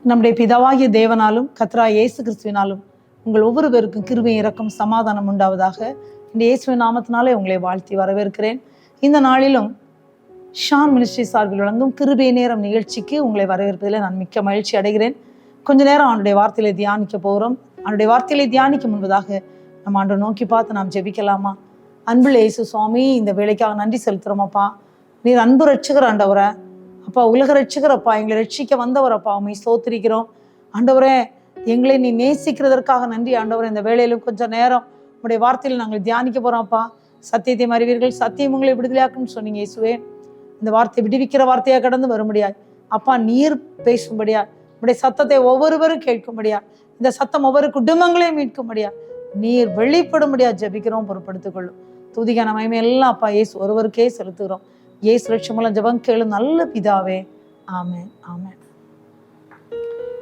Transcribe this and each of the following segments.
நம்முடைய பிதாவாகிய தேவனாலும் கர்த்தராகிய இயேசு கிறிஸ்துவினாலும் உங்கள் ஒவ்வொருவருக்கும் கிருபை இரக்கம் சமாதானம் உண்டாவதாக. இந்த இயேசுவின் நாமத்தினாலே உங்களை வாழ்த்தி வரவேற்கிறேன். இந்த நாளிலும் ஷான் மினிஸ்ட்ரி சார்பில் வழங்கும் கிருபை நேரம் நிகழ்ச்சிக்கு உங்களை வரவேற்பதில் நான் மிக்க மகிழ்ச்சி அடைகிறேன். கொஞ்ச நேரம் அவனுடைய வார்த்தையில தியானிக்க போகிறோம். அவனுடைய வார்த்தையில தியானிக்க முன்பதாக நம்ம ஆண்டை நோக்கி பார்த்து நாம் ஜெபிக்கலாமா? அன்புள்ள இயேசு சுவாமி, இந்த வேலைக்காக நன்றி செலுத்துகிறோமப்பா. நீர் அன்பு ரட்சகர் ஆண்டவரை, அப்பா உலக ரட்சகரப்பா, எங்களை ரட்சிக்க வந்தவரப்பா, உம்மை ஸ்தோத்திரிக்கிறோம் ஆண்டவரே. எங்களை நீ நேசிக்கிறதற்காக நன்றி ஆண்டவரே. இந்த வேலையிலும் கொஞ்சம் நேரம் உங்களுடைய வார்த்தையில் நாங்கள் தியானிக்க போகிறோம்ப்பா. சத்தியத்தை அறிவீர்கள், சத்தியம் உங்களை விடுதலையாக்கும்னு சொன்னீங்க இயேசுவே. இந்த வார்த்தை விடுவிக்கிற வார்த்தையாக கடந்து வரும்படியா அப்பா நீர் பேசும்படியா, உங்களுடைய சத்தத்தை ஒவ்வொருவரும் கேட்கும்படியா, இந்த சத்தம் ஒவ்வொரு குடும்பங்களையும் மீட்கும்படியா நீர் வெளிப்படும்படியா ஜெபிக்கிறோம். பொறுப்படுத்திக் கொள்ளும். துதிக்கான மகிமை எல்லாம் அப்பா இயேசு ஒருவருக்கே செலுத்துகிறோம். இயேசு ரட்சமூலம் ஜெபம் கேளு நல்ல பிதாவே, ஆமென் ஆமென்.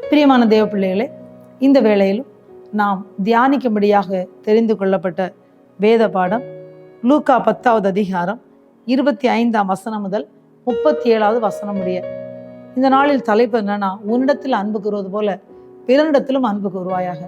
பிரியமான தேவ பிள்ளைகளே, இந்த வேளையிலும் நாம் தியானிக்கும்படியாக தெரிந்து கொள்ளப்பட்ட வேத பாடம் லூக்கா 10வது அதிகாரம் 25ஆம் வசனம் முதல் 37வது வசனம் முடிய. இந்த நாளில் தலைப்பு என்னன்னா, உன்னிடத்தில் அன்பு கூறுவது போல பிறனிடத்திலும் அன்பு கூறுவாயாக.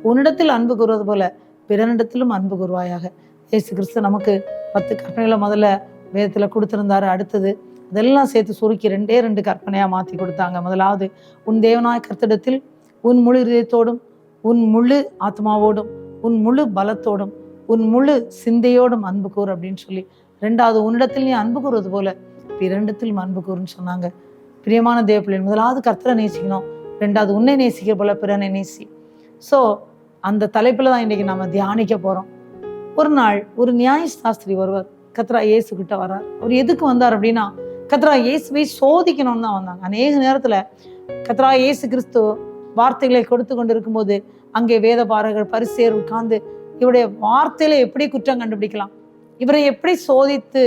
உன்னிடத்தில் அன்பு கூறுவது போல பிறனிடத்திலும் அன்பு கூறுவாயாக. இயேசு கிறிஸ்து நமக்கு 10 கற்பனைகளை முதல்ல வேதத்தில் கொடுத்திருந்தாரு. அடுத்தது அதெல்லாம் சேர்த்து சுருக்கி 2 கற்பனையா மாற்றி கொடுத்தாங்க. முதலாவது, உன் தேவனாய கர்த்தரிடத்தில் உன் முழு இதயத்தோடும், உன் முழு ஆத்மாவோடும், உன் முழு பலத்தோடும், உன் முழு சிந்தையோடும் அன்பு கூறு அப்படின்னு சொல்லி. 2வது, உன்னிடத்தில் நீ அன்பு கூறுவது போல பிறனிடத்திலும் அன்பு கூறுன்னு சொன்னாங்க. பிரியமான தேவ பிள்ளை, முதலாவது கர்த்தரை நேசிக்கணும், 2வது உன்னை நேசிக்கிற போல பிறனை நேசி. ஸோ அந்த தலைப்பில் தான் இன்னைக்கு நம்ம தியானிக்க போகிறோம். ஒரு நாள் ஒரு நியாய சாஸ்திரி ஒருவர் கர்த்தரா இயேசு கிட்ட வர்றார். அவர் எதுக்கு வந்தார் அப்படின்னா, கர்த்தரா இயேசுவை சோதிக்கணும்னு தான் வந்தாங்க. அநேக நேரத்துல கர்த்தரா இயேசு கிறிஸ்து வார்த்தைகளை கொடுத்து கொண்டு இருக்கும்போது அங்கே வேத பாரகர் பரிசேயர் உட்கார்ந்து இவருடைய வார்த்தையில எப்படி குற்றம் கண்டுபிடிக்கலாம், இவரை எப்படி சோதித்து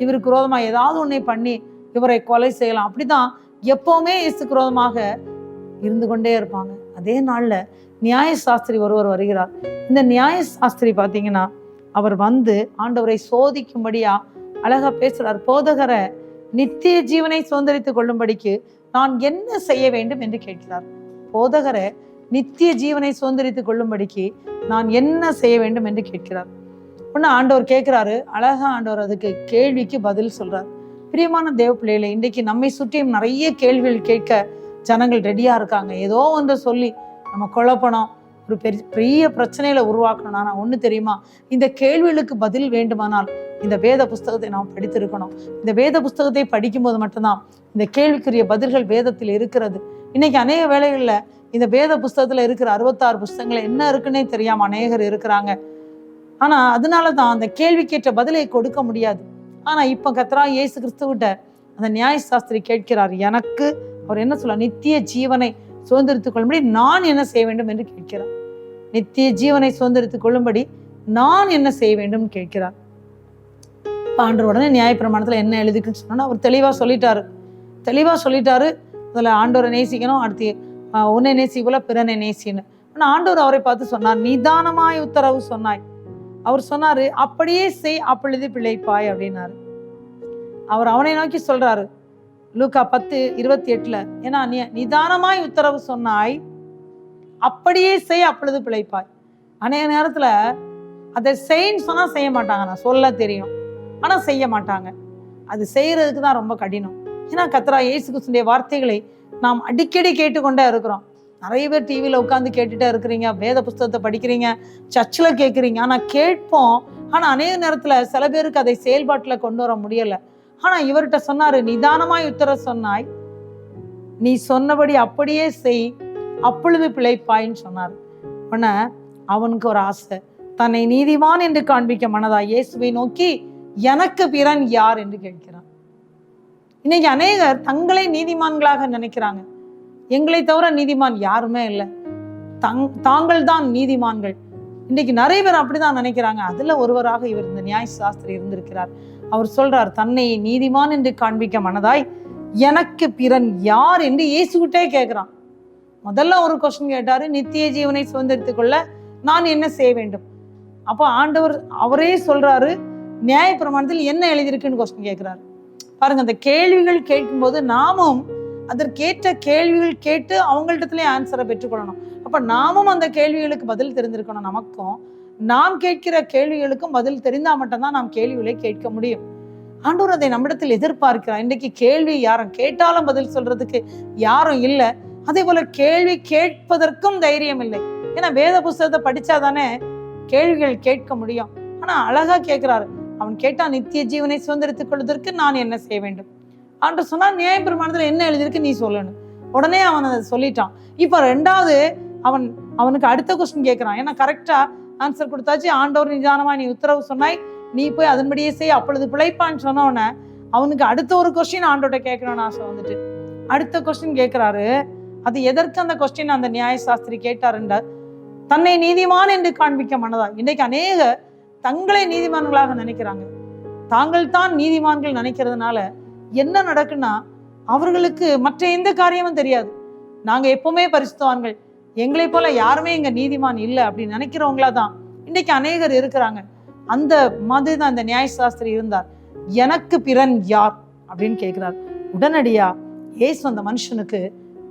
இவருக்கு விரோதமா ஏதாவது ஒன்றை பண்ணி இவரை கொலை செய்யலாம், அப்படிதான் எப்பவுமே இயேசுக்கு விரோதமாக இருந்து கொண்டே இருப்பாங்க. அதே நாள்ல நியாய சாஸ்திரி ஒருவர் வருகிறார். இந்த நியாய சாஸ்திரி பார்த்தீங்கன்னா, அவர் வந்து ஆண்டவரை சோதிக்கும்படியா அழகா பேசுறார். போதகரை, நித்திய ஜீவனை சுதந்திரித்துக் கொள்ளும்படிக்கு நான் என்ன செய்ய வேண்டும் என்று கேட்கிறார். போதகரை, நித்திய ஜீவனை சுதந்திரித்துக் கொள்ளும்படிக்கு நான் என்ன செய்ய வேண்டும் என்று கேட்கிறார். ஒன்னு ஆண்டவர் கேட்கிறாரு. அழகா ஆண்டவர் அதுக்கு கேள்விக்கு பதில் சொல்றார். பிரியமான தேவ பிள்ளைகளை, இன்றைக்கு நம்மை சுற்றியும் நிறைய கேள்விகள் கேட்க ஜனங்கள் ரெடியா இருக்காங்க. ஏதோ ஒன்று சொல்லி நம்ம குழப்பணும், ஒரு பெரிய பிரச்சனையில உருவாக்கணும். ஆனா ஒண்ணு தெரியுமா, இந்த கேள்விகளுக்கு பதில் வேண்டுமானால் இந்த வேத புஸ்தகத்தை நாம் படித்திருக்கணும். இந்த வேத புஸ்தகத்தை படிக்கும்போது மட்டும்தான் இந்த கேள்விக்குரிய பதில்கள் வேதத்தில் இருக்கிறது. இன்னைக்கு அநேக வேளைகள்ல இந்த வேத புஸ்தகத்துல இருக்கிற 66 புஸ்தகங்கள் என்ன இருக்குன்னே தெரியாம அநேகர் இருக்கிறாங்க. ஆனா அதனாலதான் அந்த கேள்விக்கேற்ற பதிலை கொடுக்க முடியாது. ஆனா இப்ப கர்த்தரா இயேசு கிறிஸ்துவிட்ட அந்த நியாய சாஸ்திரி கேட்கிறார். எனக்கு அவர் என்ன சொல்ல, நித்திய ஜீவனை சுதந்திரித்துக் கொள்ளும்படி நான் என்ன செய்ய வேண்டும் என்று கேட்கிறார். நித்திய ஜீவனை சுதந்திரித்துக் கொள்ளும்படி நான் என்ன செய்ய வேண்டும் கேட்கிறார். ஆண்டவர் உடனே நியாயப்பிரமாணத்துல என்ன எழுதிக்குன்னு சொன்னா அவர் தெளிவா சொல்லிட்டாரு. அதுல ஆண்டவரை நேசிக்கணும், அடுத்து உன்னை நேசி போல பிறனை நேசின்னு. ஆனா ஆண்டவர் அவரை பார்த்து சொன்னார், நிதானமாய் உத்தரவு சொன்னாய். அவர் சொன்னாரு, அப்படியே செய், அப்பொழுது பிழைப்பாய் அப்படின்னாரு. அவர் அவனை நோக்கி சொல்றாரு லூக்கா 10:28, ஏன்னா நீ நிதானமாய் உத்தரவு சொன்னாய், அப்படியே செய், அப்பொழுது பிழைப்பாய். அநேக நேரத்துல அதை செய்ன்னு சொன்னா செய்ய மாட்டாங்க. நான் சொல்ல தெரியும், ஆனா செய்ய மாட்டாங்க. அது செய்யறதுக்கு தான் ரொம்ப கடினம். ஏன்னா கர்த்தரா இயேசு கிறிஸ்துவின் வார்த்தைகளை நாம் அடிக்கடி கேட்டுக்கொண்டே இருக்கிறோம். நிறைய பேர் டிவியில உட்காந்து கேட்டுட்டே இருக்கிறீங்க, வேத புஸ்தகத்தை படிக்கிறீங்க, சர்ச்சில் கேட்குறீங்க. ஆனா கேட்போம், ஆனா அநேக நேரத்துல சில பேருக்கு அதை செயல்பாட்டுல கொண்டு வர முடியல. ஆனா இவர்கிட்ட சொன்னாரு, நிதானமாய் உத்தரவு சொன்னாய், நீ சொன்னபடி அப்படியே செய், அப்பொழுது பிழைப்பாயின்னு சொன்னார். உடனே அவனுக்கு ஒரு ஆசை, தன்னை நீதிமான் என்று காண்பிக்க மனதா இயேசுவை நோக்கி, எனக்கு பிறன் யார் என்று கேட்கிறான். இன்னைக்கு அநேகர் தங்களை நீதிமான்களாக நினைக்கிறாங்க. எங்களை தவிர நீதிமான் யாருமே இல்லை, தாங்கள் தான் நீதிமான்கள். இன்னைக்கு நிறைய பேர் அப்படிதான் நினைக்கிறாங்க. அதுல ஒருவராக இவர் இந்த நியாய சாஸ்திரி இருந்திருக்கிறார். அவர் சொல்றார், தன்னை நீதிமான் என்று காண்பிக்க மனதாய் எனக்கு பிறன் யார் என்று இயேசுகிட்டே கேட்கிறான். முதல்ல ஒரு கொஸ்டின் கேட்டாரு, நித்திய ஜீவனை சுதந்திரித்துக் கொள்ள நான் என்ன செய்ய வேண்டும். அப்போ ஆண்டவர் அவரே சொல்றாரு, நியாயப்பிரமாணத்தில் என்ன எழுதியிருக்குன்னு கொஸ்டின் கேட்கிறாரு. பாருங்க, அந்த கேள்விகள் கேட்கும்போது நாமும் அதற்கேற்ற கேள்விகள் கேட்டு அவங்கள்டத்துலயே ஆன்சரை பெற்றுக்கொள்ளணும். அப்ப நாமும் அந்த கேள்விகளுக்கு பதில் தெரிந்திருக்கணும். நமக்கும் நாம் கேட்கிற கேள்விகளுக்கும் பதில் தெரிந்தா மட்டும்தான் நாம் கேள்விகளை கேட்க முடியும். ஆண்டவர் அதை நம்மிடத்தில் எதிர்பார்க்கிறார். இன்றைக்கு கேள்வி யாரும் கேட்டாலும் பதில் சொல்றதுக்கு யாரும் இல்லை. அதே போல கேள்வி கேட்பதற்கும் தைரியம் இல்லை. ஏன்னா வேத புஸ்தகத்தை படிச்சாதானே கேள்விகள் கேட்க முடியும். ஆனா அழகா கேட்கிறாரு. அவன் கேட்டா நித்திய ஜீவனை சுதந்திரித்துக் கொள்வதற்கு நான் என்ன செய்ய வேண்டும்? ஆண்டவர் சொன்னா நியாயப்பிரமாணத்துல என்ன எழுதியிருக்கு நீ சொல்லணும். உடனே அவன் அதை சொல்லிட்டான். இப்ப ரெண்டாவது அவனுக்கு அடுத்த கொஸ்டின் கேட்கிறான். ஏன்னா கரெக்டா ஆன்சர் கொடுத்தாச்சு. ஆண்டவர் நிதானமா நீ உத்தரவு சொன்னாய், நீ போய் அதன்படியே செய், அப்பொழுது பிழைப்பான்னு சொன்னோன்னே அவனுக்கு அடுத்த ஒரு கொஸ்டின் ஆண்டோட கேட்கணும்னு ஆசை வந்துட்டு அடுத்த கொஸ்டின் கேட்கிறாரு. அது எதற்கு அந்த கொஸ்டின் அந்த நியாயசாஸ்திரி கேட்டாருன்ற தன்னை நீதிமான் என்று காண்பிக்க மனதா. இன்னைக்கு அநேக தங்களை நீதிமான்களாக நினைக்கிறாங்க. தாங்கள் தான் நீதிமான்கள் நினைக்கிறதுனால என்ன நடக்குன்னா அவர்களுக்கு மற்ற எந்த காரியமும் தெரியாது. நாங்க எப்பவுமே பரிசுத்தவான்கள், எங்களை போல யாருமே இங்க நீதிமான் இல்லை அப்படின்னு நினைக்கிறவங்களா தான் இன்னைக்கு அநேகர் இருக்கிறாங்க. அந்த மாதிரி தான் அந்த நியாயசாஸ்திரி இருந்தார். எனக்கு பிறன் யார் அப்படின்னு கேட்கிறார். உடனடியா இயேசு அந்த மனுஷனுக்கு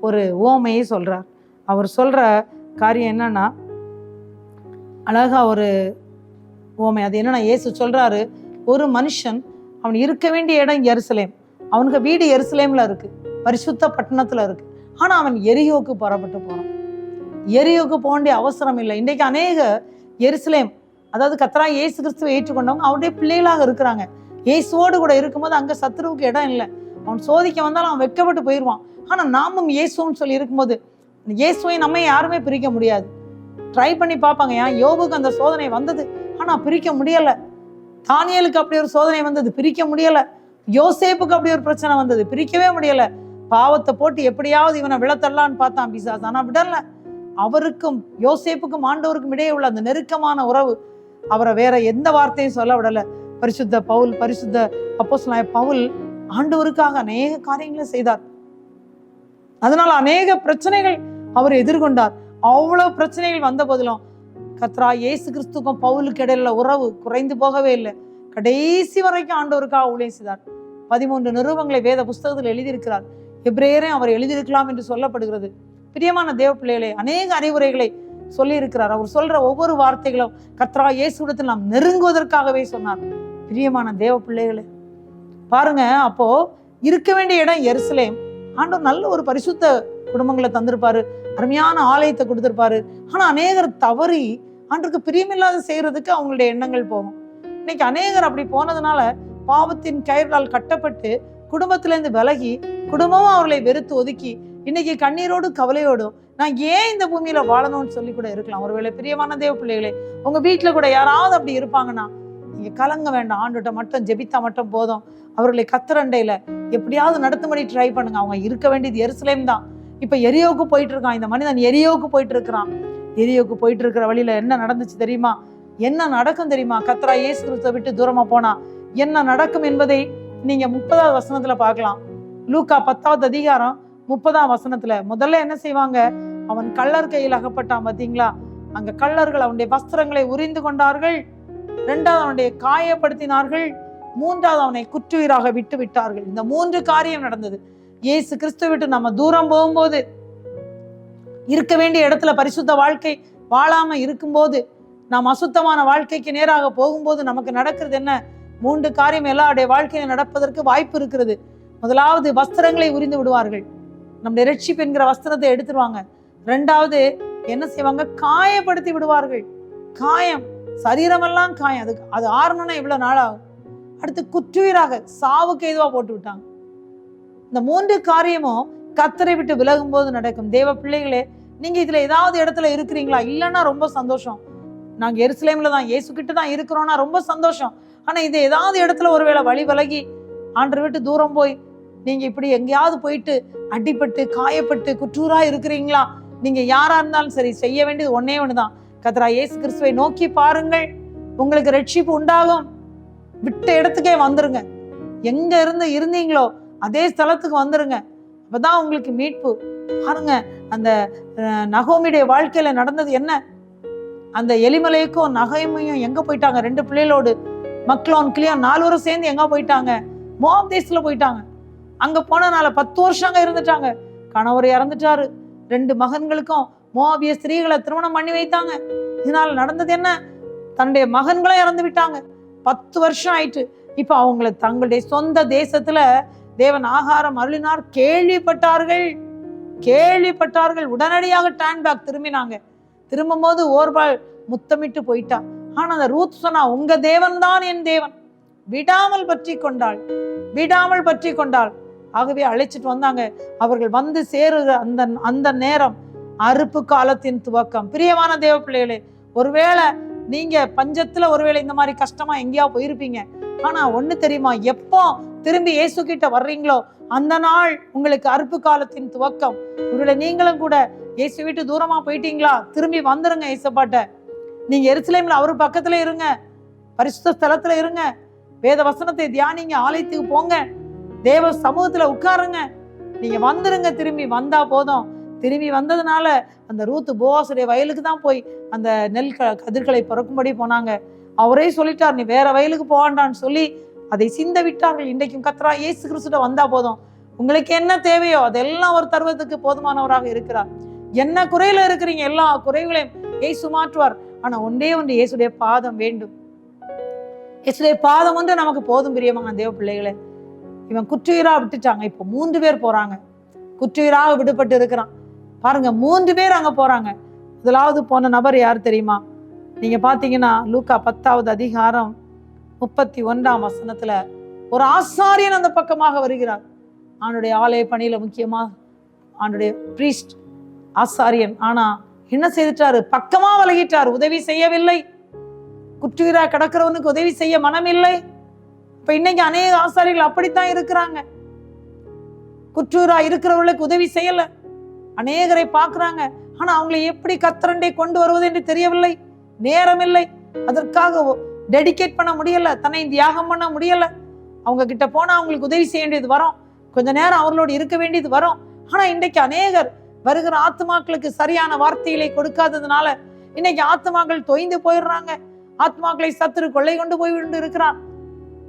ஒரு உவமையை சொல்றார். அவர் சொல்ற காரியம் என்னன்னா அழகா ஒரு உவமை. அது என்னன்னா இயேசு சொல்றாரு, ஒரு மனுஷன் அவன் இருக்க வேண்டிய இடம் எருசலேம், அவனுக்கு வீடு எருசலேம்ல இருக்கு, பரிசுத்த பட்டணத்துல இருக்கு. ஆனா அவன் எரியோக்கு புறப்பட்டு போறான். எரியோக்கு போக வேண்டிய அவசரம் இல்லை. இன்றைக்கு அநேக எருசலேம், அதாவது கர்த்தராகிய இயேசு கிறிஸ்துவை ஏற்றுக்கொண்டவங்க அவருடைய பிள்ளைகளாக இருக்கிறாங்க. இயேசுவோடு கூட இருக்கும்போது அங்க சத்துருவுக்கு இடம் இல்லை. அவன் சோதிக்க வந்தாலும் அவன் வெட்கப்பட்டு போயிடுவான். ஆனா நாமும் இயேசுன்னு சொல்லி இருக்கும்போது இயேசுவை நம்ம யாருமே பிரிக்க முடியாது. ட்ரை பண்ணி பார்ப்பாங்க. ஏன் யோபுக்கு அந்த சோதனை வந்தது, ஆனா பிரிக்க முடியல. தானியேலுக்கு அப்படி ஒரு சோதனை வந்தது, பிரிக்க முடியல. யோசேப்புக்கு அப்படி ஒரு பிரச்சனை வந்தது, பிரிக்கவே முடியல. பாவத்தை போட்டு எப்படியாவது இவனை விழத்தரலான்னு பார்த்தான் பிசாசு, ஆனா விடல. அவருக்கும் யோசேப்புக்கும் ஆண்டவருக்கும் இடையே உள்ள அந்த நெருக்கமான உறவு அவரை வேற எந்த வார்த்தையும் சொல்ல விடல. பரிசுத்த அப்போஸ்தலனாகிய பவுல் ஆண்டவருக்காக அநேக காரியங்களை செய்தார். அதனால அநேக பிரச்சனைகள் அவர் எதிர்கொண்டார். அவ்வளவு பிரச்சனைகள் வந்த போதிலும் கர்த்தராகிய இயேசு கிறிஸ்துக்கும் பவுலுக்கு இடையில உறவு குறைந்து போகவே இல்லை. கடைசி வரைக்கும் ஆண்டவருக்காக ஊழியம் செய்தார். 13 நிருபங்களை வேத புஸ்தகத்தில் எழுதியிருக்கிறார். எபிரேயரையும் அவர் எழுதியிருக்கலாம் என்று சொல்லப்படுகிறது. பிரியமான தேவ பிள்ளைகளே, அநேக அறிவுரைகளை சொல்லி இருக்கிறார். அவர் சொல்ற ஒவ்வொரு வார்த்தைகளும் கர்த்தராகிய இயேசுவிடத்தில் நாம் நெருங்குவதற்காகவே சொன்னார். பிரியமான தேவ பிள்ளைகளே பாருங்க, அப்போ இருக்க வேண்டிய இடம் எருசலேம். ஆண்டவர் நல்ல ஒரு பரிசுத்த குடும்பங்களை தந்திருப்பாரு, அருமையான ஆலயத்தை கொடுத்திருப்பாரு. ஆனா அநேகர் தவறி ஆண்டவருக்கு பிரியமில்லாத செய்யறதுக்கு அவங்களுடைய எண்ணங்கள் போகும். இன்னைக்கு அநேகர் அப்படி போனதுனால பாவத்தின் கயிறால் கட்டப்பட்டு குடும்பத்திலேருந்து விலகி, குடும்பமும் அவர்களை வெறுத்து ஒதுக்கி இன்னைக்கு கண்ணீரோடு கவலையோடும் நான் ஏன் இந்த பூமியில வாழணும்னு சொல்லி கூட இருக்கலாம். ஒருவேளை பிரியமான தேவ பிள்ளைகளே, உங்க வீட்டுல கூட யாராவது அப்படி இருப்பாங்கன்னா நீங்க கலங்க வேண்டாம். ஆண்டுகிட்ட மட்டும் ஜெபித்தா மட்டும் போதும். அவர்களை கத்தரண்டையில எப்படியாவது நடத்தும்படி ட்ரை பண்ணுங்க. அவங்க இருக்க வேண்டியது எருசலேம் தான். இப்ப எரியோவுக்கு போயிட்டு இருக்கான் இந்த மனிதன். எரியோவுக்கு போயிட்டு இருக்கிறான். எரியோவுக்கு போயிட்டு இருக்கிற வழியில என்ன நடந்துச்சு தெரியுமா? என்ன நடக்கும் தெரியுமா? கர்த்தராகிய இயேசு கிறிஸ்துவை விட்டு தூரமா போனா என்ன நடக்கும் என்பதை நீங்க 30வது வசனத்துல பார்க்கலாம். லூக்கா 10வது அதிகாரம் 30ஆம் வசனத்துல முதல்ல என்ன செய்வாங்க? அவன் கள்ளர் கையில் அகப்பட்டான் பார்த்தீங்களா? அங்க கள்ளர்கள் அவனுடைய வஸ்திரங்களை உரிந்து கொண்டார்கள். 2வது அவனுடைய காயப்படுத்தினார்கள். 3வது அவனை குற்றுயிராக விட்டு விட்டார்கள். இந்த 3 காரியம் நடந்தது. இயேசு கிறிஸ்துவை விட்டு நம்ம தூரம் போகும்போது, இருக்க வேண்டிய இடத்துல பரிசுத்த வாழ்க்கை வாழாம இருக்கும்போது, நாம் அசுத்தமான வாழ்க்கைக்கு நேராக போகும்போது நமக்கு நடக்கிறது என்ன? 3 காரியம் எல்லாருடைய வாழ்க்கையில நடப்பதற்கு வாய்ப்பு இருக்கிறது. முதலாவது, வஸ்திரங்களை உரிந்து விடுவார்கள். நம்முடைய ரட்சிப்பு என்கிற வஸ்திரத்தை எடுத்துருவாங்க. 2வது என்ன செய்வாங்க? காயப்படுத்தி விடுவார்கள். காயம், சரீரமெல்லாம் காயம். அது ஆறணும்னா இவ்வளவு நாள் ஆகும். அடுத்து குற்றுயிராக, சாவுக்கு ஏதுவா போட்டு விட்டாங்க. இந்த 3 காரியமும் கர்த்தரை விட்டு விலகும் போது நடக்கும். தேவ பிள்ளைகளே, நீங்க இதுல ஏதாவது இடத்துல இருக்கிறீங்களா? இல்லைன்னா ரொம்ப சந்தோஷம். நாங்க எருசலேம்ல தான், இயேசு கிட்ட தான் இருக்கிறோம்னா ரொம்ப சந்தோஷம். ஆனா இது ஏதாவது இடத்துல ஒருவேளை வழி விலகி ஆண்டரை விட்டு தூரம் போய் நீங்க இப்படி எங்கேயாவது போயிட்டு அடிபட்டு காயப்பட்டு குற்றூரா இருக்கிறீங்களா? நீங்க யாரா இருந்தாலும் சரி, செய்ய வேண்டியது ஒன்னே ஒண்ணுதான். கர்த்தராகிய இயேசு கிறிஸ்துவை நோக்கி பாருங்கள், உங்களுக்கு ரட்சிப்பு உண்டாகும். விட்ட இடத்துக்கே வந்துருங்க. எங்க இருந்தீங்களோ அதே ஸ்தலத்துக்கு வந்துருங்க. அப்பதான் உங்களுக்கு மீட்பு. பாருங்க, அந்த நகோமியுடைய வாழ்க்கையில நடந்தது என்ன? அந்த எலிமலைக்கும் நகோமியும் எங்க போயிட்டாங்க? 2 பிள்ளைகளோடு, மக்லோன் கிளியான் 4 சேர்ந்து எங்க போயிட்டாங்க? மோவாப் தேசத்துல போயிட்டாங்க. அங்க போனனால 10 வருஷம் அங்க இருந்துட்டாங்க. கணவர் இறந்துட்டாரு. 2 மகன்களுக்கும் மோவாபிய ஸ்திரீகளை திருமணம் பண்ணி வைத்தாங்க. இதனால நடந்தது என்ன? தன்னுடைய மகன்களும் இறந்து விட்டாங்க. 10 வருஷம் ஆயிட்டு. இப்ப அவங்களை தங்களுடைய சொந்த தேசத்துல தேவன் ஆகாரம் அருளினார். கேள்விப்பட்டார்கள். உடனடியாக டேன்பேக் திரும்பினாங்க. திரும்பும் போது ஓர்பால் முத்தமிட்டு போயிட்டா. ஆனா அந்த ரூத் சொன்னா, உங்க தேவன் தான் என் தேவன், விடாமல் பற்றி கொண்டாள். ஆகவே அழைச்சிட்டு வந்தாங்க. அவர்கள் வந்து சேருகிற அந்த நேரம் அறுப்பு காலத்தின் துவக்கம். பிரியமான தேவ பிள்ளைகளே, ஒருவேளை நீங்க பஞ்சத்துல ஒருவேளை இந்த மாதிரி கஷ்டமா எங்கேயா போயிருப்பீங்க. ஆனா ஒண்ணு தெரியுமா, எப்போ திரும்பி இயேசு கிட்ட வர்றீங்களோ அந்த நாள் உங்களுக்கு அறுப்பு காலத்தின் துவக்கம். ஒருவேளை நீங்களும் கூட இயேசு விட்டு தூரமா போயிட்டீங்களா, திரும்பி வந்துருங்க இயேசுப்பாட்ட. நீங்க எருசலேம்ல அவரு பக்கத்துல இருங்க, பரிசுத்த ஸ்தலத்துல இருங்க, வேத வசனத்தை தியானிங்க, ஆலயத்துக்கு போங்க, தேவ சமூகத்துல உட்காருங்க. நீங்க வந்துருங்க. திரும்பி வந்தா போதும். திரும்பி வந்ததுனால அந்த ரூத் போவாசுடைய வயலுக்கு தான் போய் அந்த நெல் கதிர்களை பிறக்கும்படி போனாங்க. அவரே சொல்லிட்டார், நீ வேற வயலுக்கு போவாண்டான்னு சொல்லி அதை சிந்த விட்டார்கள். இன்றைக்கும் கர்த்தராகிய இயேசு கிறிஸ்துட்ட வந்தா போதும். உங்களுக்கு என்ன தேவையோ அதெல்லாம் அவர் தருவதற்கு போதுமானவராக இருக்கிறார். என்ன குறையில இருக்கிறீங்க, எல்லா குறைகளையும் இயேசு மாற்றுவார். ஆனா ஒன்றே ஒன்று, இயேசுடைய பாதம் வேண்டும். இயேசுடைய பாதம் ஒன்று நமக்கு போதும். பிரியமான தேவ பிள்ளைகளே, இவன் குற்றுயிரா விட்டுட்டாங்க. இப்போ 3 பேர் போறாங்க. குற்றுயிராக விடுபட்டு இருக்கிறான். பாருங்க, 3 பேர் அங்க போறாங்க. முதலாவது போன நபர் யார் தெரியுமா? நீங்க பாத்தீங்கன்னா லூக்கா 10வது அதிகாரம் 31ஆம் வசனத்துல ஒரு ஆசாரியன் அந்த பக்கமாக வருகிறார். அவனுடைய ஆலய பணியில முக்கியமா அவனுடைய பிரீஸ்ட் ஆசாரியன். ஆனா என்ன செய்துட்டாரு? பக்கமா விலகிட்டார். உதவி செய்யவில்லை. குற்றுயிரா கிடக்கிறவனுக்கு உதவி செய்ய மனம் இல்லை. இப்ப இன்னைக்கு அநேக ஆசாரியர்கள் அப்படித்தான் இருக்கிறாங்க. குற்றுயிரா இருக்கிறவர்களுக்கு உதவி செய்யல. அநேகரை பார்க்கிறாங்க. ஆனா அவங்களை எப்படி கர்த்தரண்டை கொண்டு வருவது என்று தெரியவில்லை. நேரம் இல்லை. அதற்காக டெடிகேட் பண்ண முடியல. தன்னை தியாகம் பண்ண முடியல. அவங்க கிட்ட போனா அவங்களுக்கு உதவி செய்ய வேண்டியது வரும். கொஞ்ச நேரம் அவர்களோடு இருக்க வேண்டியது வரும். ஆனா இன்றைக்கு அநேகர் வருகிற ஆத்மாக்களுக்கு சரியான வார்த்தைகளை கொடுக்காததுனால இன்னைக்கு ஆத்மாக்கள் தொய்ந்து போயிடுறாங்க. ஆத்மாக்களை சத்துரு கொள்ளை கொண்டு போய் இருக்கிறான்.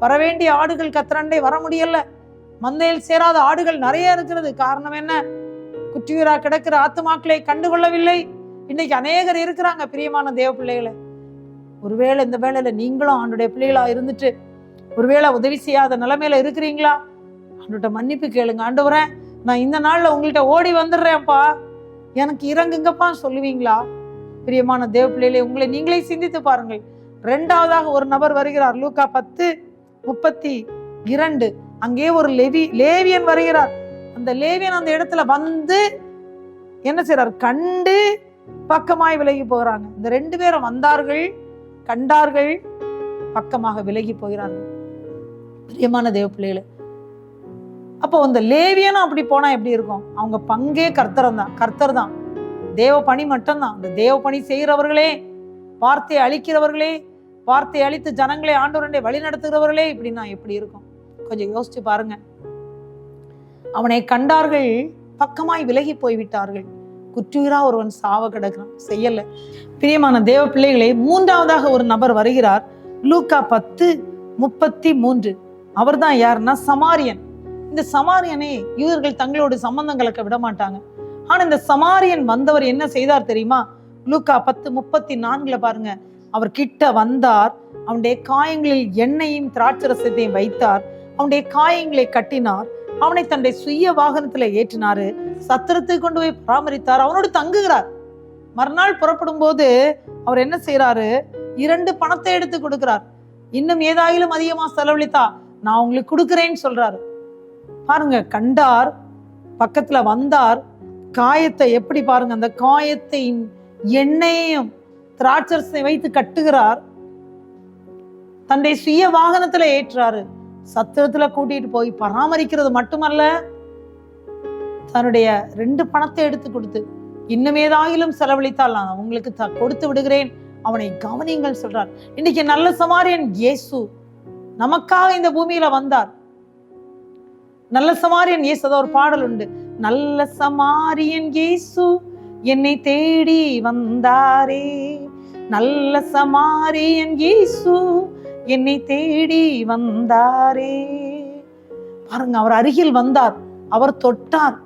வரவேண்டிய ஆடுகள் கர்த்தரண்டை வர முடியல. மந்தையில் சேராத ஆடுகள் நிறைய இருக்கிறது. காரணம் என்ன? குற்றுயிரா கிடக்கிற ஆத்மாக்களை கண்டுகொள்ளவில்லை. இன்னைக்கு அநேகர் இருக்கிறாங்க. பிரியமான தேவ பிள்ளைகளை, ஒருவேளை இந்த வேளையில நீங்களும் ஆண்டுடைய பிள்ளைகளா இருந்துட்டு ஒருவேளை உதவி செய்யாத நிலைமையில இருக்கிறீங்களா? ஆண்டுகிட்ட மன்னிப்பு கேளுங்க. ஆண்டவரே, நான் இந்த நாள்ல உங்கள்கிட்ட ஓடி வந்துடுறேன்ப்பா, எனக்கு இறங்குங்கப்பா சொல்லுவீங்களா? பிரியமான தேவ பிள்ளைகளை, உங்களை நீங்களே சிந்தித்து பாருங்கள். 2வதாக ஒரு நபர் வருகிறார். லூக்கா 10:32. அங்கே ஒரு லேவியன் வருகிறார். அந்த லேவியன் அந்த இடத்துல வந்து என்ன செய்றார்? கண்டு பக்கமாய் விலகி போகிறாங்க. இந்த 2 பேரும் வந்தார்கள், கண்டார்கள், பக்கமாக விலகி போகிறார்கள். பிரியமான தேவ பிள்ளைகளே, அப்போ அந்த லேவியனும் அப்படி போனா எப்படி இருக்கும்? அவங்க பங்கே கர்த்தர் தான். தேவ பணி மட்டும்தான். அந்த தேவ பணி செய்கிறவர்களே, வார்த்தையை அளிக்கிறவர்களே, வார்த்தையை அளித்து ஜனங்களை ஆண்டவரண்டை வழி நடத்துகிறவர்களே இப்படின்னா எப்படி இருக்கும்? கொஞ்சம் யோசிச்சு பாருங்க. அவனை கண்டார்கள், பக்கமாய் விலகி போய்விட்டார்கள். குற்றுயிரா ஒருவன் சாவ கிடக்கிறான், செய்யல. பிரியமான தேவ பிள்ளைகளை, 3வதாக ஒரு நபர் வருகிறார். லூக்கா 10:33. அவர் தான் யாருன்னா சமாரியன். இந்த சமாரியனை யூதர்கள் தங்களோட சம்பந்தம் கலக்க விட மாட்டாங்க. ஆனா இந்த சமாரியன் வந்தவர் என்ன செய்தார் தெரியுமா? லூக்கா 10:34 பாருங்க. அவர் கிட்ட வந்தார், அவனுடைய காயங்களில் எண்ணெயும் திராட்சரசத்தையும் வைத்தார், அவனுடைய காயங்களை கட்டினார், அவனை தன்னுடைய சுய வாகனத்துல ஏற்றினாரு, சத்திரத்தை கொண்டு போய் பராமரித்தார், அவனோடு தங்குகிறார். மறுநாள் புறப்படும் போது அவர் என்ன செய்யறாரு? 2 பணத்தை எடுத்து கொடுக்கிறார். இன்னும் ஏதாயிலும் அதிகமா செலவழித்தா நான் உங்களுக்கு கொடுக்கிறேன்னு சொல்றாரு. பாருங்க, கண்டார், பக்கத்துல வந்தார், காயத்தை எப்படி பாருங்க, அந்த காயத்தை எண்ணெயையும் திராட்சரசத்தை வைத்து கட்டுகிறார், தன்னுடைய சுய வாகனத்துல ஏற்றாரு, சத்திரத்துல கூட்டிட்டு போய் பராமரிக்கிறது மட்டுமல்ல, தன்னுடைய 2 பணத்தை எடுத்து கொடுத்து இன்னும் ஏதாயிலும் செலவழித்தால் நான் உங்களுக்கு கொடுத்து விடுகிறேன், அவனை கவனிங்கள் சொல்றார். இன்னைக்கு நல்ல சமாரியன் இயேசு நமக்காக இந்த பூமியில வந்தார். நல்ல சமாரியன் இயேசு. அத ஒரு பாடல் உண்டு, நல்ல சமாரியன் இயேசு என்னை தேடி வந்தாரே, நல்ல சமாரியன் இயேசு என்னை தேடி வந்தாரே. பாருங்க, அவர் அருகில் வந்தார், அவர் தொட்டார்,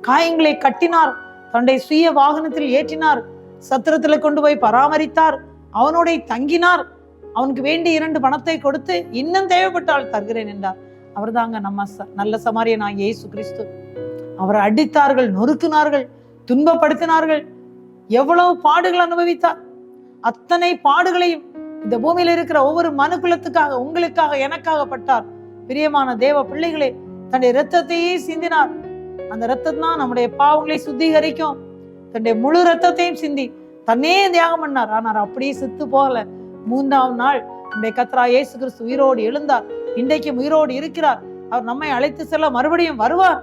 காயங்களை கட்டினார், தன்னுடைய சுய வாகனத்தில் ஏற்றினார், சத்திரத்துல கொண்டு போய் பராமரித்தார், அவனோட தங்கினார், அவனுக்கு வேண்டிய 2 பணத்தை கொடுத்து இன்னும் தேவைப்பட்டால் தருகிறேன் என்றார். அவர் தாங்க நம்ம நல்ல சமாரியனாகிய இயேசு கிறிஸ்து. அவரை அடித்தார்கள், நொறுக்கினார்கள், துன்பப்படுத்தினார்கள், எவ்வளவு பாடுகள் அனுபவித்தார். அத்தனை பாடுகளையும் இந்த பூமியில இருக்கிற ஒவ்வொரு மனுக்குலத்துக்காக, உங்களுக்காக, எனக்காக பட்டார். பிரியமான தேவ பிள்ளைகளே, தன்னுடைய இரத்தத்தையே சிந்தினார். அந்த இரத்தம் தான் நம்முடைய பாவங்களை சுத்திகரிக்கும். தன்னுடைய முழு இரத்தத்தையும் சிந்தி தன்னே தியாகம் பண்ணார். ஆனால் அப்படியே செத்து போகல. 3ஆம் நாள் நம்முடைய கர்த்தராகிய இயேசு கிறிஸ்து உயிரோடு எழுந்தார். இன்றைக்கும் உயிரோடு இருக்கிறார். அவர் நம்மை அழைத்து செல்ல மறுபடியும் வருவார்.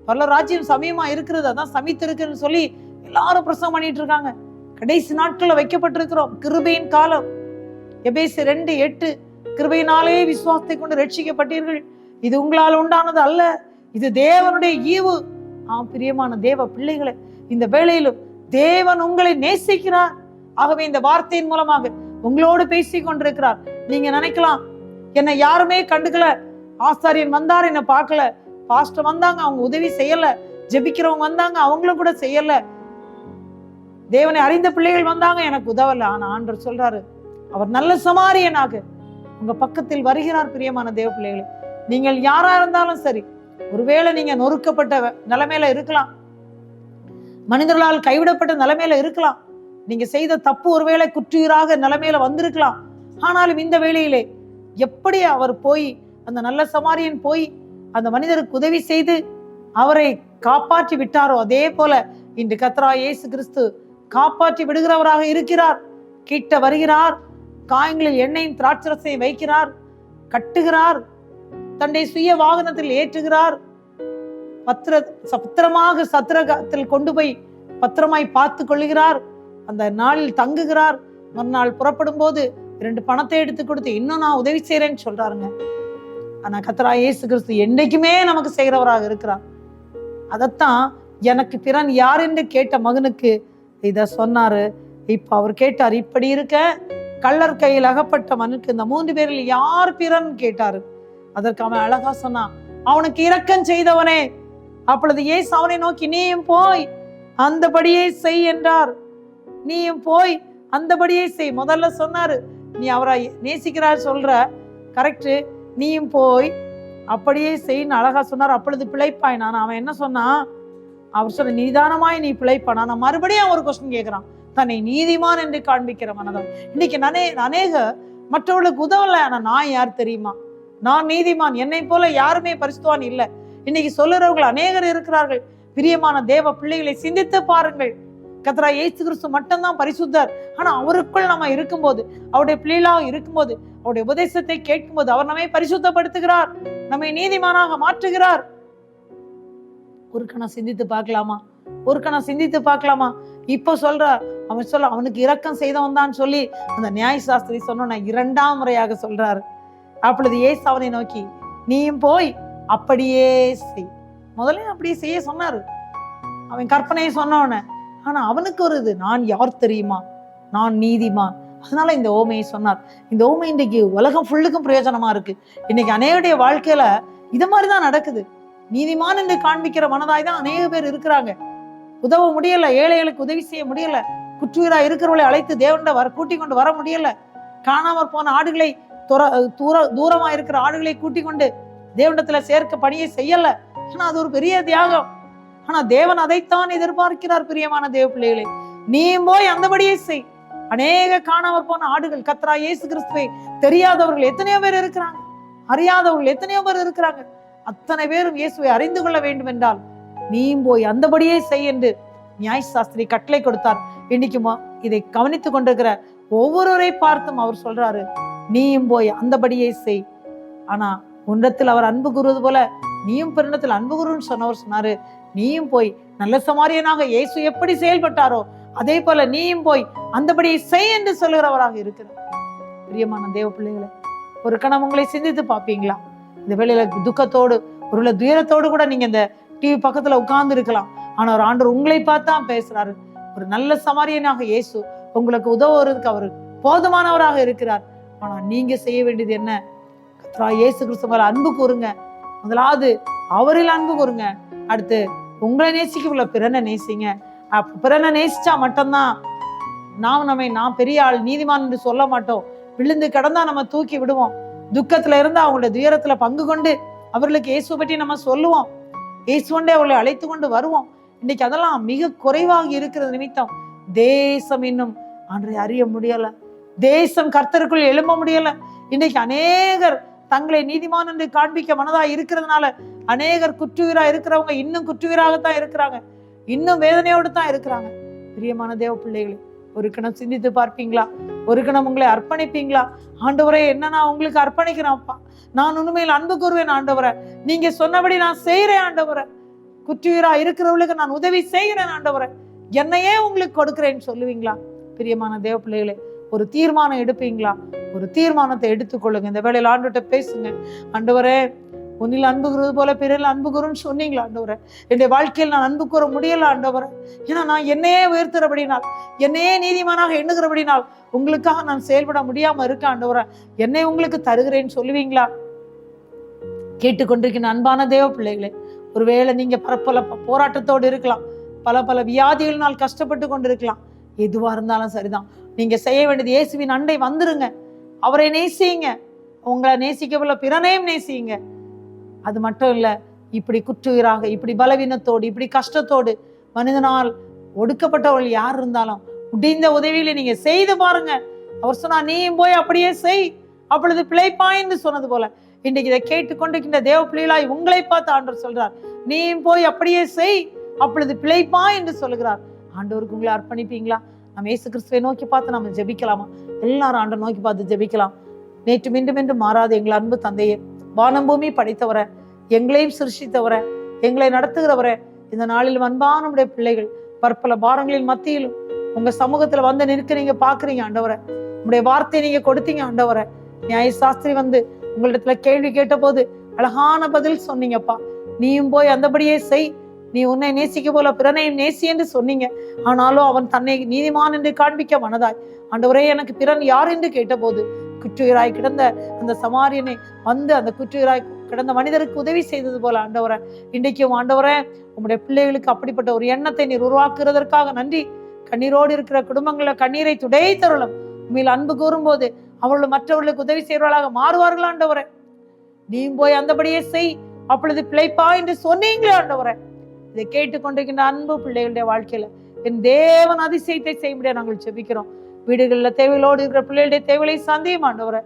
பரலோக ராஜ்யம் சமயமா இருக்கிறது, அதான் சமித்து இருக்குன்னு சொல்லி எல்லாரும் பிரசங்கம் பண்ணிட்டு இருக்காங்க. கடைசி நாட்கள்ல வைக்கப்பட்டிருக்கிறோம். கிருபையின் காலம். எபேசியர் 2:8, கிருபையினாலே விசுவாசத்தை கொண்டு ரட்சிக்கப்பட்டீர்கள், இது உங்களால் உண்டானது அல்ல, இது தேவனுடைய ஈவு. பிரியமான தேவ பிள்ளைகளை, இந்த வேளையிலும் தேவன் உங்களை நேசிக்கிறார். ஆகவே இந்த வார்த்தையின் மூலமாக உங்களோடு பேசி கொண்டிருக்கிறார். நீங்க நினைக்கலாம், என்னை யாருமே கண்டுக்கல, ஆசாரியன் வந்தார் என்ன பார்க்கல, பாஸ்டர் வந்தாங்க அவங்க உதவி செய்யல, ஜெபிக்கிறவங்க வந்தாங்க அவங்களும் கூட செய்யல, தேவனை அறிந்த பிள்ளைகள் வந்தாங்க எனக்கு உதவல. ஆனா ஆண்டவர் சொல்றாரு, அவர் நல்ல சமாரியனாக உங்க பக்கத்தில் வருகிறார். பிரியமான தேவ பிள்ளைகளே, நீங்கள் யாரா இருந்தாலும் சரி, ஒருவேளை நீங்க நொறுக்கப்பட்ட நிலைமையில இருக்கலாம், மனிதர்களால் கைவிடப்பட்ட நிலைமையில இருக்கலாம், நீங்க செய்த தப்பு ஒருவேளை குற்றுயிராக நிலைமையில வந்திருக்கலாம். ஆனாலும் இந்த வேளையிலே எப்படி அவர் போய், அந்த நல்ல சமாரியன் போய் அந்த மனிதருக்கு உதவி செய்து அவரை காப்பாற்றி விட்டாரோ, அதே போல இன்று கர்த்தராகிய இயேசு கிறிஸ்து காப்பாற்றி விடுகிறவராக இருக்கிறார். கிட்ட வருகிறார், காயங்களில் எண்ணெயும் திராட்சரசையும் வைக்கிறார், கட்டுகிறார், தன்னுடைய சுய வாகனத்தில் ஏற்றுகிறார், பத்திரமாக சத்திரத்தில் கொண்டு போய் பத்திரமாய் பார்த்து கொள்ளுகிறார், அந்த நாளில் தங்குகிறார். மறுநாள் புறப்படும் போது 2 பணத்தை எடுத்து கொடுத்து இன்னும் நான் உதவி செய்யறேன்னு சொல்றாருங்க. ஆனா கர்த்தராகிய இயேசு கிறிஸ்து என்னைக்குமே நமக்கு செய்கிறவராக இருக்கிறார். அதத்தான் எனக்கு பிறன் யார் என்று கேட்ட மகனுக்கு இத சொன்னாரு. இப்ப அவர் கேட்டார், இப்படி இருக்க கள்ளர் கையில் அகப்பட்ட மனுக்கு இந்த 3 பேரில் யார் பிறன் கேட்டாரு. அதற்கு அவன் அழகா சொன்னான், அவனுக்கு இரக்கம் செய்தவனே. அப்பொழுது இயேசு அவனை நோக்கி, நீயும் போய் அந்தபடியே செய் என்றார். நீயும் போய் அந்தபடியே செய். முதல்ல சொன்னாரு, நீ அவரை நேசிக்கிறார் சொல்ற, கரெக்ட், நீயும் போய் அப்படியே செய்ன்னு அழகா சொன்னார். அப்பொழுது பிழைப்பாய். நான் அவன் என்ன சொன்னான், அவர் சொன்ன நிதானமாய் நீ பிழைப்பான். நான் மறுபடியும் ஒரு கொஸ்டின் கேட்கிறான், தன்னை நீதிமான் என்று காண்பிக்கிற மனதான். இன்னைக்கு அநேக மற்றவர்களுக்கு உதவல. ஆனா நான் யார் தெரியுமா, நான் நீதிமான், என்னை போல யாருமே பரிசுத்தவான் இல்லை. இன்னைக்கு சொல்லுறவர்கள் அநேகர் இருக்கிறார்கள். பிரியமான தேவ பிள்ளைகளை சிந்தித்து பாருங்கள். கர்த்தராகிய இயேசு கிறிஸ்து மட்டும்தான் பரிசுத்தர். ஆனா அவருக்குள் நம்ம இருக்கும்போது, அவருடைய பிள்ளைகளாக இருக்கும்போது, அவருடைய உபதேசத்தை கேட்கும்போது அவர் நம்மை பரிசுத்தப்படுத்துகிறார், நம்மை நீதிமானாக மாற்றுகிறார். ஒரு கணம் சிந்தித்து பார்க்கலாமா, ஒரு கணம் சிந்தித்து பார்க்கலாமா? இப்ப சொல்ற அவன் சொல்ல, அவனுக்கு இரக்கம் செய்தவன் தான் சொல்லி அந்த நியாய சாஸ்திரி சொன்ன 2ஆம் முறையாக சொல்றாரு. அப்பொழுது இயேசு அவனை நோக்கி, நீயும் போய் அப்படியே செய். முதல்ல அப்படியே செய்ய சொன்னாரு, அவன் கற்பனையை சொன்னவன. ஆனா அவனுக்கு ஒரு இது, நான் யார் தெரியுமா, நான் நீதிமான். அதனால இந்த ஓமையை சொன்னார். இந்த ஓமை இன்றைக்கு உலகம் ஃபுல்லுக்கும் பிரயோஜனமா இருக்கு. இன்னைக்கு அநேகருடைய வாழ்க்கையில இது மாதிரிதான் நடக்குது. நீதிமான் என்று காண்பிக்கிற மனதாய் தான் அநேக பேர் இருக்கிறாங்க. உதவ முடியல, ஏழைகளுக்கு உதவி செய்ய முடியல, குற்றுயிரா இருக்கிறவர்களை அழைத்து தேவன்ட கூட்டி கொண்டு வர முடியல, காணாமற் போன ஆடுகளை தூரமா இருக்கிற ஆடுகளை கூட்டி கொண்டு தேவனிடத்துல சேர்க்க பணியை செய்யல. ஆனா அது ஒரு பெரிய தியாகம். ஆனா தேவன் அதைத்தான் எதிர்பார்க்கிறார். பிரியமான தேவ பிள்ளைகளை, நீயும் போய் அந்தபடியே செய். அநேக காணாமற் போன ஆடுகள், கர்த்தராகிய இயேசு கிறிஸ்துவை தெரியாதவர்கள் எத்தனையோ பேர் இருக்கிறாங்க, அறியாதவர்கள் எத்தனையோ பேர் இருக்கிறாங்க. அத்தனை பேரும் இயேசுவை அறிந்து கொள்ள வேண்டும் என்றால் நீயும் போய் அந்தபடியே செய் என்று நியாய சாஸ்திரி கட்டளை கொடுத்தார். இன்னைக்கு இதை கவனித்துக் கொண்டிருக்கிற ஒவ்வொருவரை பார்த்தும் அவர் சொல்றாரு, நீயும் போய் அந்தபடியே செய். ஆனா உன்னிடத்தில் அவர் அன்பு கூறுவது போல நீயும் பிறனிடத்தில் அன்பு கூறுன்னு சொன்னவர் சொன்னாரு, நீயும் போய் நல்ல சமாரியனாக இயேசு எப்படி செயல்பட்டாரோ அதே போல நீயும் போய் அந்தபடியை செய் என்று சொல்லுகிறவராக இருக்கிறார். பிரியமான தேவ பிள்ளைகளை, ஒரு கணம் உங்களை சிந்தித்து பார்ப்பீங்களா? இந்த வேளையில துக்கத்தோடு, ஒரு துயரத்தோடு கூட நீங்க இந்த டிவி பக்கத்துல உட்கார்ந்து இருக்கலாம். ஆனா ஒரு ஆண்டவர் உங்களை பார்த்தான் பேசுறாரு. ஒரு நல்ல சமாரியனாக இயேசு உங்களுக்கு உதவுறதுக்கு அவர் போதுமானவராக இருக்கிறார். ஆனா நீங்க செய்ய வேண்டியது என்ன? கர்த்தராகிய இயேசு கிறிஸ்து மேல அன்பு கூறுங்க, முதலாவது அவரில் அன்பு கூறுங்க. அடுத்து உங்களை நேசிக்கல பிறனை நேசிங்க. பிறனை நேசிச்சா மட்டும்தான் நான் பெரிய ஆள், நீதிமான் என்று சொல்ல மாட்டோம். விழுந்து கிடந்தா நம்ம தூக்கி விடுவோம். துக்கத்துல இருந்து அவங்களுடைய துயரத்துல பங்கு கொண்டு அவர்களுக்கு இயேசு பற்றி நம்ம சொல்லுவோம். இயேசுவண்டே அவளை அழைத்து கொண்டு வருவோம். இன்னைக்கு அதெல்லாம் மிக குறைவாக இருக்கிறது நிமித்தம் தேசம் இன்னும் அன்றை அறிய முடியல. தேசம் கர்த்தருக்குள் எழும்ப முடியல. இன்னைக்கு அநேகர் தங்களை நீதிமான் என்று காண்பிக்க மனதா இருக்கிறதுனால அநேகர் குற்றுயிரா இருக்கிறவங்க இன்னும் குற்றுயிராகத்தான் இருக்கிறாங்க, இன்னும் வேதனையோடு தான் இருக்கிறாங்க. பிரியமான தேவ பிள்ளைகளே, ஒரு கணம் சிந்தித்து பார்ப்பீங்களா? ஒரு கணம் உங்களை அர்ப்பணிப்பீங்களா? ஆண்டவரே, என்ன நான் உங்களுக்கு அர்ப்பணிக்கிறேன்ப்பா, நான் உண்மையில் அன்பு கூறுவேன் ஆண்டவரை, நீங்க சொன்னபடி நான் செய்யறேன் ஆண்டவரை, குற்றுயிரா இருக்கிறவங்களுக்கு நான் உதவி செய்கிறேன் ஆண்டவரை, என்னையே உங்களுக்கு கொடுக்கிறேன்னு சொல்லுவீங்களா? பிரியமான தேவ பிள்ளைகளே, ஒரு தீர்மானம் எடுப்பீங்களா? ஒரு தீர்மானத்தை எடுத்துக்கொள்ளுங்க. இந்த வேளையில் ஆண்டவர்கிட்ட பேசுங்க. ஆண்டவரே, உன்னில் அன்பு கூறுவது போல பிறரில் அன்பு கூறுன்னு சொன்னீங்களா ஆண்டவரே? என்னுடைய வாழ்க்கையில் நான் அன்பு கூற முடியல ஆண்டவரே. ஏன்னா நான் என்னையே உயர்த்துறபடினால், என்னையே நீதிமானாக எண்ணுகிறபடினால் உங்களுக்காக நான் செயல்பட முடியாம இருக்க ஆண்டவரே, என்னை உங்களுக்கு தருகிறேன்னு சொல்லுவீங்களா? கேட்டுக்கொண்டிருக்கிற அன்பான தேவ பிள்ளைகளே, ஒருவேளை நீங்க பல போராட்டத்தோடு இருக்கலாம், பல வியாதிகளினால் கஷ்டப்பட்டு கொண்டு இருக்கலாம். எதுவா இருந்தாலும் சரிதான், நீங்க செய்ய வேண்டியது இயேசுவின் அண்டை வந்துருங்க. அவரை நேசிங்க. உங்களை நேசிக்கவில்லை பிறனையும் நேசிங்க. அது மட்டும் இல்ல, இப்படி குற்றுயிராக, இப்படி பலவீனத்தோடு, இப்படி கஷ்டத்தோடு மனிதனால் ஒடுக்கப்பட்டவர்கள் யார் இருந்தாலும் முடிந்த உதவியில நீங்க செய்து பாருங்க. அவர் சொன்னா, நீயும் போய் அப்படியே செய், அப்பொழுது பிழைப்பாய்ன்னு சொன்னது போல இன்றைக்கு இதை கேட்டுக்கொண்டிருக்கின்ற தேவ பிள்ளைகளாய் உங்களை பார்த்து ஆண்டவர் சொல்றார், நீயும் போய் அப்படியே செய், அப்பொழுது பிழைப்பாய் என்று சொல்லுகிறார். ஆண்டவருக்கு உங்களை அர்ப்பணிப்பீங்களா? நம்ம இயேசு கிறிஸ்துவை நோக்கி பார்த்து நம்ம ஜெபிக்கலாமா? எல்லாரும் ஆண்டவர் நோக்கி பார்த்து ஜெபிக்கலாம். நேற்று மீண்டும் மாறாத எங்கள் அன்பு தந்தையே, வானம் பூமி படைத்தவரை, எங்களையும் சிருஷ்டித்தவரை, எங்களை நடத்துகிறவரை, இந்த நாளில் அன்பான நம்முடைய பிள்ளைகள் பற்பல பாரங்களின் மத்தியிலும் உங்க சமூகத்துல வந்து நிற்க நீங்க பாக்குறீங்க ஆண்டவரை. உங்களுடைய வார்த்தையை நீங்க கொடுத்தீங்க ஆண்டவரை. நியாய சாஸ்திரி வந்து உங்களிடத்துல கேள்வி கேட்ட போது அழகான பதில் சொன்னீங்கப்பா. நீயும் போய் அந்தபடியே செய், நீ உன்னை நேசிக்க போல பிறனையும் நேசி என்று சொன்னீங்க. ஆனாலும் அவன் தன்னை நீதிமான் என்று காண்பிக்க மனதாய், ஆண்டவரே எனக்கு பிறன் யார் என்று கேட்ட போது குற்றுயிராய் கிடந்த அந்த சமாரியனை வந்து அந்த குற்றுயிராய் கிடந்த மனிதருக்கு உதவி செய்தது போல ஆண்டவரை, இன்றைக்கும் ஆண்டவரே உங்களுடைய பிள்ளைகளுக்கு அப்படிப்பட்ட ஒரு எண்ணத்தை நீர் உருவாக்குறதற்காக நன்றி. கண்ணீரோடு இருக்கிற குடும்பங்கள கண்ணீரை துடைத்தருளும். உண்மையில் அன்பு கூறும்போது அவர்கள் மற்றவர்களுக்கு உதவி செய்வர்களாக மாறுவார்கள் ஆண்டவரை. நீயும் போய் அந்தபடியே செய், அப்பொழுது பிழைப்பா என்று சொன்னீங்களே ஆண்டவரை. இதை கேட்டுக்கொண்டிருக்கின்ற அன்பு பிள்ளைகளுடைய வாழ்க்கையில என் தேவன் அதிசயத்தை செய்ய முடியாது நாங்கள் ஜெபிக்கிறோம். வீடுகளில் தேவைகளோடு இருக்கிற பிள்ளைகளுடைய தேவைகளை சந்தியும் ஆண்டவரை.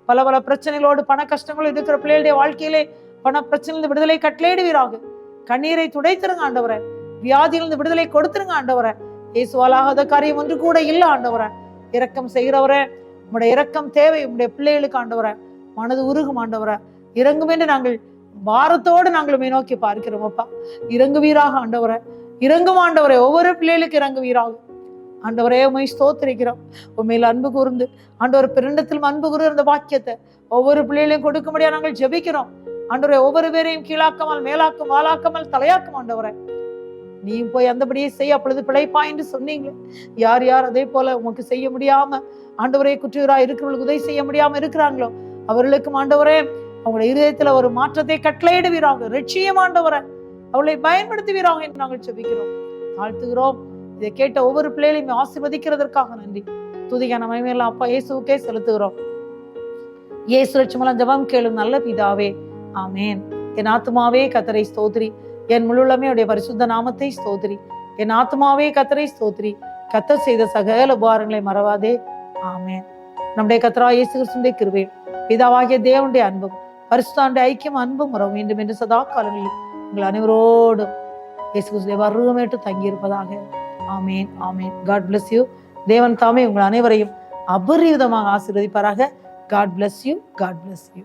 பல பிரச்சனைகளோடு பண கஷ்டங்களோடு இருக்கிற பிள்ளைகளுடைய வாழ்க்கையிலே பண பிரச்சனை விடுதலை கட்டளையிடுவீராக. கண்ணீரை துடைத்திருங்க ஆண்டவரை. வியாதியிலிருந்து விடுதலை கொடுத்துருங்க ஆண்டவரை. இயேசுவாலாகாத காரியம் ஒன்று கூட இல்லை ஆண்டவரை. இரக்கம் செய்கிறவரை, உங்களுடைய இரக்கம் தேவை உங்களுடைய பிள்ளைகளுக்கு ஆண்டவரை. மனது உருகும் ஆண்டவரை. இறங்கும் என்று நாங்கள் பாரத்தோடு நாங்களுமே நோக்கி பார்க்கிறோம் அப்பா. இறங்குவீராக ஆண்டவரை. இறங்கும் ஆண்டவரை. ஒவ்வொரு பிள்ளைகளுக்கு இறங்குவீராக ஆண்டவரே. உண்மை ஸ்தோத்திரிக்கிறோம். உண்மையில் அன்பு கூர்ந்து ஆண்டவர் பிறண்டத்திலும் அன்பு கூறுகிற அந்த வாக்கியத்தை ஒவ்வொரு பிள்ளைகளையும் கொடுக்க முடியாது நாங்கள் ஜெபிக்கிறோம் ஆண்டவரே. ஒவ்வொரு பேரையும் கீழாக்காமல் மேலாக்கும் வாழாக்காமல் தலையாக்கும் ஆண்டவரை. நீயும் போய் அந்தபடியே செய், அப்பொழுது பிழைப்பா என்று சொன்னீங்களே. யார் யார் அதே போல உனக்கு செய்ய முடியாம ஆண்டவரே குற்றுயிரா இருக்கிறவர்களுக்கு உதவி செய்ய முடியாம இருக்கிறாங்களோ அவர்களுக்கும் ஆண்டவரே அவங்களுடைய இருதயத்துல ஒரு மாற்றத்தை கட்டளையிடுவீராக. ரட்சியம் ஆண்டவரை அவளை பயன்படுத்துவீராக என்று நாங்கள் ஜெபிக்கிறோம், தாழ்த்துகிறோம். இதை கேட்ட ஒவ்வொரு பிள்ளைகளையும் ஆசீர்வதிக்கிறதற்காக நன்றி. துதிக்கான மகிமையெல்லாம் அப்பா இயேசுவுக்கே செலுத்துகிறோம். இயேசு ரட்சமலம் ஜெபம் கேளும் நல்ல பிதாவே, ஆமேன். என் ஆத்துமாவே கர்த்தரை ஸ்தோத்திரி, என் முழுமே உடைய பரிசுத்த நாமத்தை ஸ்தோத்திரி. என் ஆத்துமாவே கர்த்தரை ஸ்தோத்திரி, கர்த்தர் செய்த சகல உபகாரங்களை மறவாதே, ஆமேன். நம்முடைய கர்த்தராகிய இயேசு கிறிஸ்துவின் கிருபையும் பிதாவாகிய தேவனுடைய அன்பும் பரிசுத்தாவுடைய ஐக்கியம் அன்பும் உறவும் வேண்டும் என்று சதா காலங்களில் உங்கள் அனைவரோடும் இயேசு கிறிஸ்துவின் வருகமேட்டு தங்கி இருப்பதாக. ஆமேன், ஆமேன். God bless you. தேவன் தாமே உங்கள் அனைவரையும் அபரிவிதமாக ஆசீர்வதிப்பாராக. God bless you. God bless you.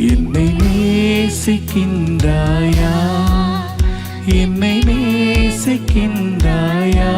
என்னை நேசிக்கின்றாயா, என்னை நேசிக்கின்றாயா.